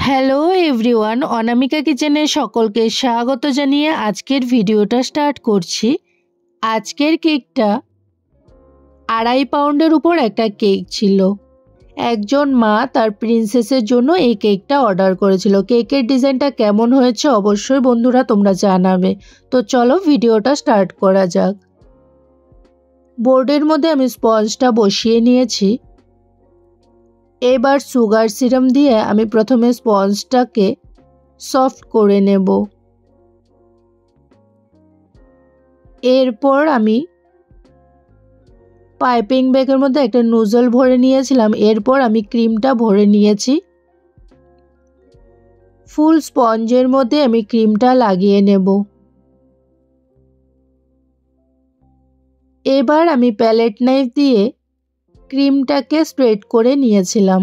Hello everyone, অনামিকা কিচেনে সকলকে স্বাগত জানিয়ে আজকের ভিডিওটা স্টার্ট করছি। আজকের কেকটা 2.5 পাউন্ডের উপর একটা কেক ছিল। একজন মা তার প্রিন্সেসের জন্য এই কেকটা অর্ডার করেছিল। কেকের ডিজাইনটা কেমন হয়েছে অবশ্যই বন্ধুরা তোমরা জানাবে। তো চলো ভিডিওটা স্টার্ট করা যাক। বোর্ডের মধ্যে আমি স্পঞ্জটা বসিয়ে নিয়েছি। এবার সুগার সিরাম দিয়ে আমি প্রথমে স্পঞ্জটাকে সফট করে নেব। এরপর আমি পাইপিং ব্যাগের মধ্যে একটা নুজল ভরে নিয়েছিলাম। এরপর আমি ক্রিমটা ভরে নিয়েছি। ফুল স্পঞ্জের মধ্যে আমি ক্রিমটা লাগিয়ে নেব। এবার আমি প্যালেট নাইফ দিয়ে ক্রিমটাকে স্প্রেড করে নিয়েছিলাম।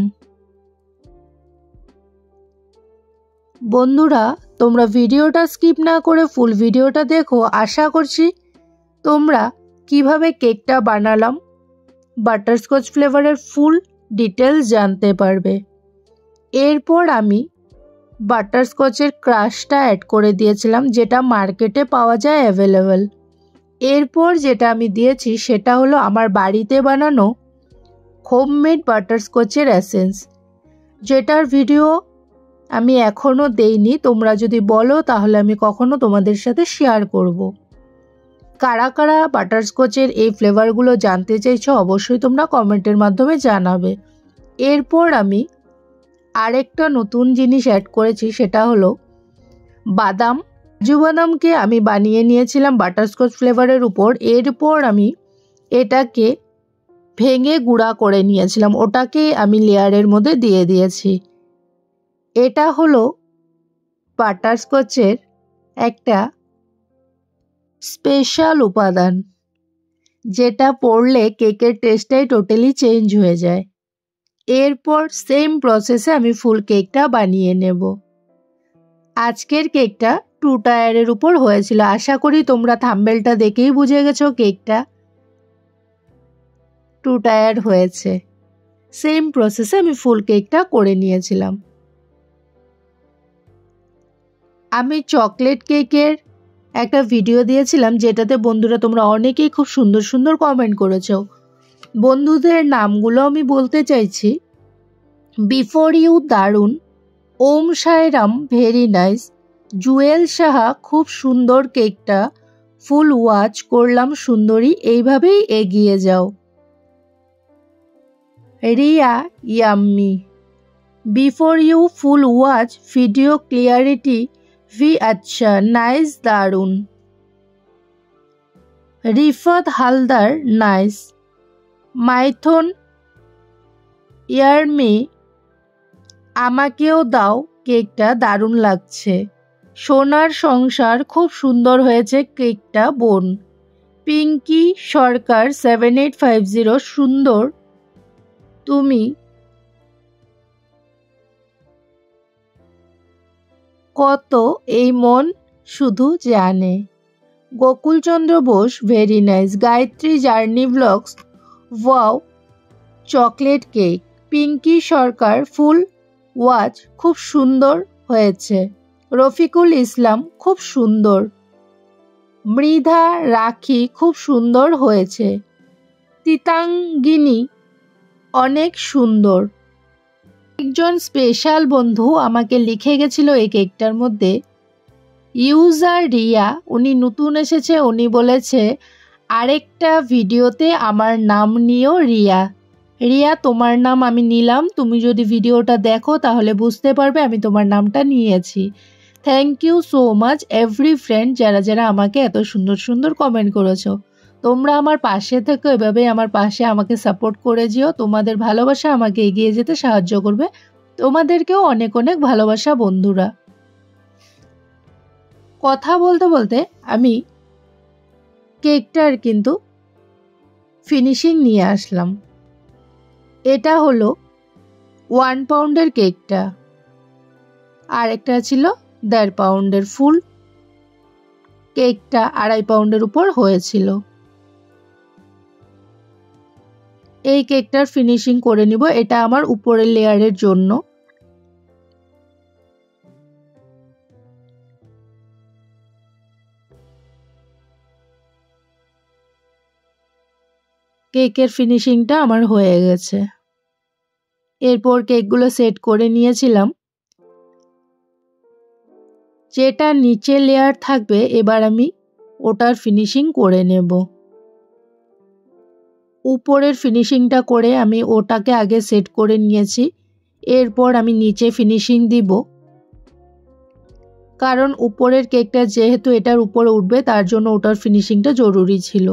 বন্ধুরা তোমরা ভিডিওটা স্কিপ না করে ফুল ভিডিওটা দেখো। আশা করছি তোমরা কিভাবে কেকটা বানালাম বাটারস্কচ ফ্লেভারের ফুল ডিটেলস জানতে পারবে। এরপর আমি বাটারস্কচের ক্রাশটা অ্যাড করে দিয়েছিলাম, যেটা মার্কেটে পাওয়া যায় অ্যাভেলেবেল। এরপর যেটা আমি দিয়েছি সেটা হলো আমার বাড়িতে বানানো হোমমেড বাটারস্কচের এসেন্স, যেটার ভিডিও আমি এখনও দেইনি। তোমরা যদি বলো তাহলে আমি কখনো তোমাদের সাথে শেয়ার করব। কারা কারা বাটারস্কচের এই ফ্লেভারগুলো জানতে চাইছো অবশ্যই তোমরা কমেন্টের মাধ্যমে জানাবে। এরপর আমি আরেকটা নতুন জিনিস অ্যাড করেছি, সেটা হলো বাদাম। কাজু বাদামকে আমি বানিয়ে নিয়েছিলাম বাটারস্কচ ফ্লেভারের উপর। এরপর আমি এটাকে ভেঙে গুঁড়া করে নিয়েছিলাম, ওটাকে আমি লেয়ারের মধ্যে দিয়ে দিয়েছি। এটা হলো বাটারস্কচের একটা স্পেশাল উপাদান, যেটা পড়লে কেকের টেস্টটাই টোটালি চেঞ্জ হয়ে যায়। এরপর সেম প্রসেসে আমি ফুল কেকটা বানিয়ে নেব। আজকের কেকটা 2 টায়ারের উপর হয়েছিল। আশা করি তোমরা থাম্বনেলটা দেখেই বুঝে গেছো কেকটা 2 টায়ার হয়েছে। সেম প্রসেসে আমি ফুল কেকটা করে নিয়েছিলাম। আমি চকলেট কেকের একটা ভিডিও দিয়েছিলাম, যেটাতে বন্ধুরা তোমরা অনেকেই খুব সুন্দর সুন্দর কমেন্ট করেছো। বন্ধুদের নামগুলো আমি বলতে চাইছি। বিফোর ইউ দারুণ, ওম সায়রাম ভেরি নাইস, জুয়েল সাহা খুব সুন্দর কেকটা, ফুল ওয়াচ করলাম সুন্দরী, এইভাবেই এগিয়ে যাও, Riya yummy, before you full watch video clarity ভি আচ্ছা নাইস দারুণ, রিফাত হালদার নাইস, মাইথন ইয়ারমি আমাকেও দাও কেকটা দারুণ লাগছে, সোনার সংসার খুব সুন্দর হয়েছে কেকটা বোন, পিঙ্কি সরকার 7850 সুন্দর তুমি, কত এই মন শুধু জানে, Gokulchandra Bose very nice, Gayatri journey blogs wow chocolate cake, Pinky Sarkar full watch খুব সুন্দর হয়েছে, রফিকুল ইসলাম খুব সুন্দর, মৃধা রাখি খুব সুন্দর হয়েছে, তিতাঙ্গিনী অনেক সুন্দর। একজন স্পেশাল বন্ধু আমাকে লিখে গেছিল এই কেকটার মধ্যে, ইউজার রিয়া, উনি নতুন এসেছে। উনি বলেছে আরেকটা ভিডিওতে আমার নাম নিও রিয়া। রিয়া তোমার নাম আমি নিলাম, তুমি যদি ভিডিওটা দেখো তাহলে বুঝতে পারবে আমি তোমার নামটা নিয়েছি। Thank you so much every friend, যারা যারা আমাকে এত সুন্দর সুন্দর কমেন্ট করেছো। তোমরা আমার পাশে থেকো, এভাবে আমার পাশে আমাকে সাপোর্ট করে যেও। তোমাদের ভালোবাসা আমাকে এগিয়ে যেতে সাহায্য করবে। তোমাদেরকেও অনেক অনেক ভালোবাসা বন্ধুরা। কথা বলতে বলতে আমি কেকটার কিন্তু ফিনিশিং নিয়ে আসলাম। এটা হলো 1 পাউন্ডের কেকটা, আর একটা ছিল 1.5 পাউন্ডের। ফুল কেকটা 2.5 পাউন্ডের উপর হয়েছিল। এই কেকটার ফিনিশিং করে নিব, এটা আমার উপরের লেয়ারের জন্য। কেকের ফিনিশিংটা আমার হয়ে গেছে। এরপর কেকগুলো সেট করে নিয়েছিলাম। যেটা নিচে লেয়ার থাকবে এবার আমি ওটার ফিনিশিং করে নেব। উপরের ফিনিশিংটা করে আমি ওটাকে আগে সেট করে নিয়েছি। এরপর আমি নিচে ফিনিশিং দিব, কারণ উপরের কেকটা যেহেতু এটার উপরে উঠবে তার জন্য ওটার ফিনিশিংটা জরুরি ছিল।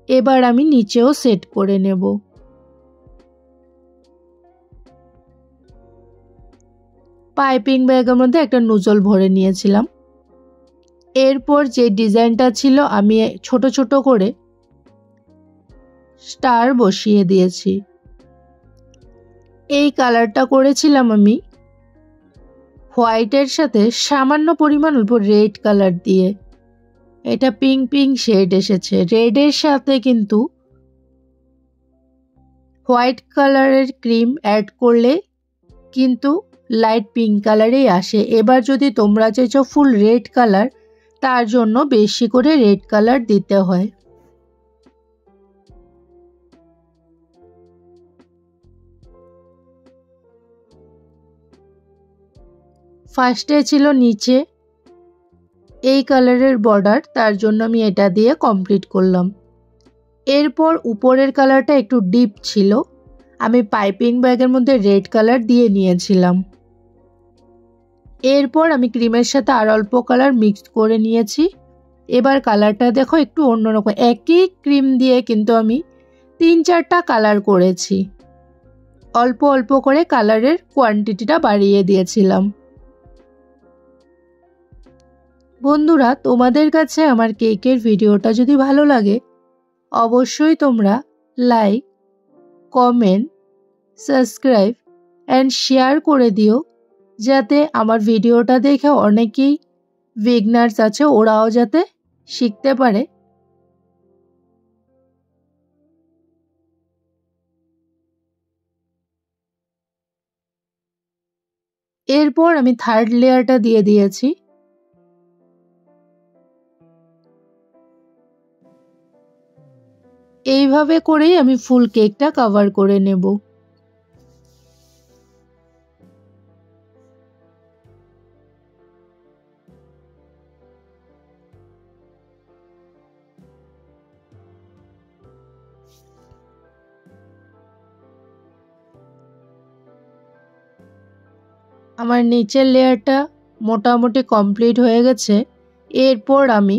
এবার আমি নিচেও সেট করে নেব। পাইপিং ব্যাগের মধ্যে একটা নুজল ভরে নিয়েছিলাম। এরপর যে ডিজাইনটা ছিল আমি ছোট ছোট করে স্টার বসিয়ে দিয়েছি। এই কালারটা করেছিলাম আমি হোয়াইটের সাথে সামান্য পরিমাণ অল্প রেড কালার দিয়ে। এটা পিঙ্ক পিঙ্ক শেড এসেছে। রেডের সাথে কিন্তু হোয়াইট কালারের ক্রিম অ্যাড করলে কিন্তু লাইট পিঙ্ক কালারেই আসে। এবার যদি তোমরা চাইছো ফুল রেড কালার, তার জন্য বেশি করে রেড কালার দিতে হয়। ফার্স্টে ছিল নিচে এই কালারের বর্ডার, তার জন্য আমি এটা দিয়ে কমপ্লিট করলাম। এরপর উপরের কালারটা একটু ডিপ ছিল, আমি পাইপিং ব্যাগের মধ্যে রেড কালার দিয়ে নিয়েছিলাম। এরপর আমি ক্রিমের সাথে আর অল্প কালার মিক্স করে নিয়েছি। এবার কালারটা দেখো একটু অন্যরকম। একই ক্রিম দিয়ে কিন্তু আমি 3-4টা কালার করেছি। অল্প অল্প করে কালারের কোয়ান্টিটিটা বাড়িয়ে দিয়েছিলাম। বন্ধুরা, তোমাদের কাছে আমার কেকের ভিডিওটা যদি ভালো লাগে অবশ্যই তোমরা like, comment, subscribe and share করে দিও, যাতে আমার ভিডিওটা দেখে অনেকেই বিগনার্স আছে ওরাও যাতে শিখতে পারে। এরপর আমি থার্ড লেয়ারটা দিয়ে দিয়েছি। এইভাবে করেই আমি ফুল কেকটা কভার করে নেব। আমার নিচের লেয়ারটা মোটামুটি কমপ্লিট হয়ে গেছে। এরপর আমি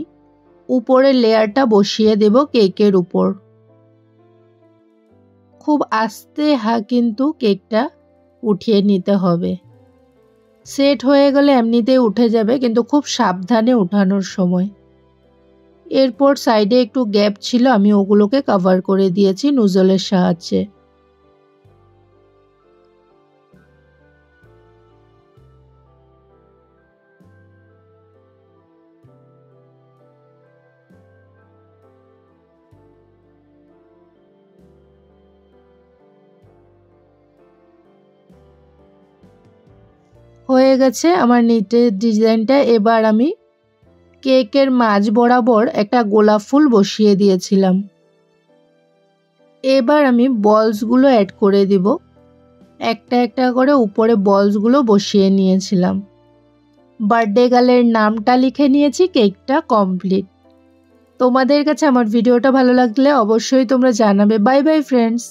উপরের লেয়ারটা বসিয়ে দেব কেকের উপর। খুব আস্তে কিন্তু কেকটা উঠিয়ে নিতে হবে। সেট হয়ে গেলে এমনিতেই উঠে যাবে, কিন্তু খুব সাবধানে উঠানোর সময়। এরপর সাইডে একটু গ্যাপ ছিল, আমি ওগুলোকে কভার করে দিয়েছি নুজলের সাহায্যে। হয়ে গেছে আমার নিচের ডিজাইনটা। এবার আমি কেকের মাঝ বরাবর একটা গোলাপ ফুল বসিয়ে দিয়েছিলাম। এবার আমি বলসগুলো অ্যাড করে দিব। একটা একটা করে উপরে বলসগুলো বসিয়ে নিয়েছিলাম। বার্থডে গার্লের নামটা লিখে নিয়েছি। কেকটা কমপ্লিট। তোমাদের কাছে আমার ভিডিওটা ভালো লাগলে অবশ্যই তোমরা জানাবে। Bye bye friends.